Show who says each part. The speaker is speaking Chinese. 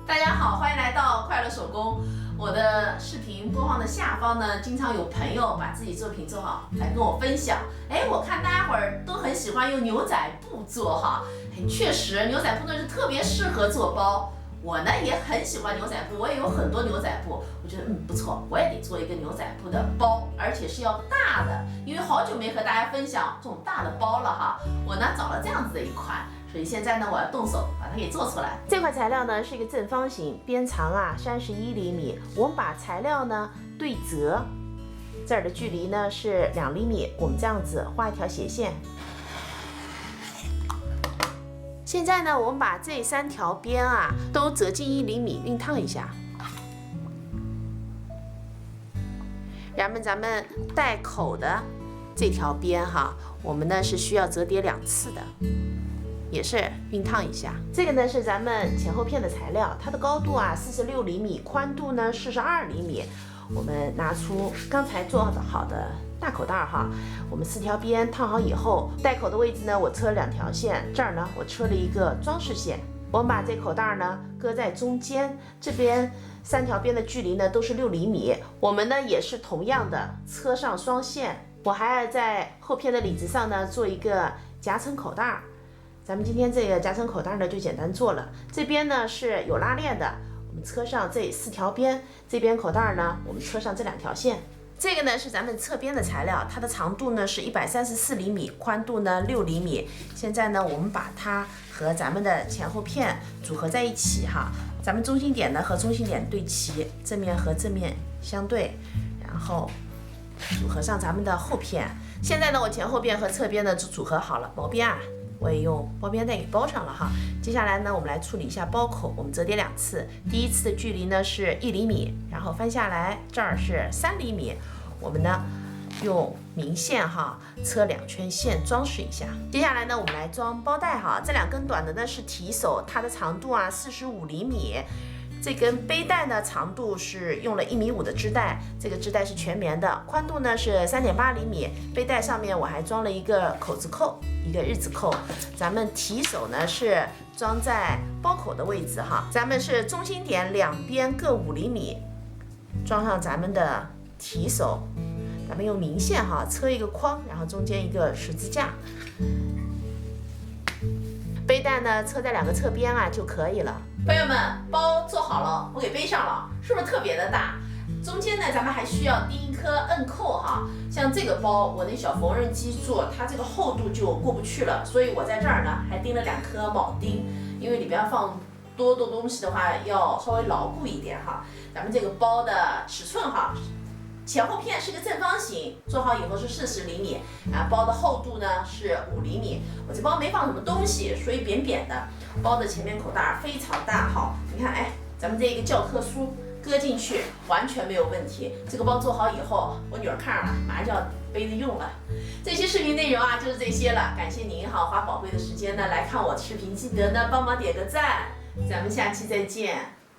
Speaker 1: 大家好，欢迎来到快乐手工。我的视频播放的下方呢，经常有朋友把自己作品做好来跟我分享。我看大家伙儿都很喜欢用牛仔布做哈，确实牛仔布呢是特别适合做包。我呢也很喜欢牛仔布，我也有很多牛仔布，我觉得不错，我也得做一个牛仔布的包，而且是要大的，因为好久没和大家分享这种大的包了哈。我呢找了这样子的一款。所以现在呢，我要动手把它给做出来。这块材料呢是一个正方形，边长31厘米。我们把材料呢对折，这儿的距离呢是2厘米。我们这样子画一条斜线。现在呢，我们把这3条边都折进1厘米，熨烫一下。然后咱们带口的这条边我们呢是需要折叠2次的。也是熨烫一下。这个呢是咱们前后片的材料，它的高度46厘米，宽度呢42厘米。我们拿出刚才做好的大口袋我们4条边烫好以后，带口的位置呢我车了2条线，这儿呢我车了一个装饰线。我们把这口袋呢搁在中间，这边3条边的距离呢都是6厘米。我们呢也是同样的车上双线，我还要在后片的里子上呢做一个夹层口袋。咱们今天这个夹层口袋呢就简单做了，这边呢是有拉链的，我们车上这4条边，这边口袋呢我们车上这2条线。这个呢是咱们侧边的材料，它的长度呢是134厘米，宽度呢6厘米。现在呢我们把它和咱们的前后片组合在一起咱们中心点呢和中心点对齐，正面和正面相对，然后组合上咱们的后片。现在呢我前后边和侧边呢就组合好了，毛边我也用包边带给包上了接下来呢，我们来处理一下包口，我们折叠2次。第一次的距离呢是1厘米，然后翻下来，这儿是3厘米。我们呢用明线车2圈线装饰一下。接下来呢，我们来装包带这2根短的呢是提手，它的长度45厘米。这根背带呢，长度是用了1.5米的织带，这个织带是全棉的，宽度呢是3.8厘米。背带上面我还装了一个口子扣，一个日子扣。咱们提手呢是装在包口的位置咱们是中心点两边各5厘米，装上咱们的提手。咱们用明线车一个框，然后中间一个十字架。背带呢车在2个侧边就可以了。朋友们，包做好了，我给背上了，是不是特别的大？中间呢，咱们还需要钉一颗摁扣像这个包，我那小缝纫机做，它这个厚度就过不去了，所以我在这儿呢还钉了2颗铆钉，因为里边放多东西的话，要稍微牢固一点咱们这个包的尺寸前后片是个正方形，做好以后是40厘米，包的厚度呢是5厘米。我这包没放什么东西，所以扁扁的。包的前面口袋非常大你看咱们这个教科书搁进去完全没有问题。这个包做好以后，我女儿看上了，马上就要背着用了。这期视频内容就是这些了，感谢您花宝贵的时间呢来看我的视频，记得呢帮忙点个赞，咱们下期再见。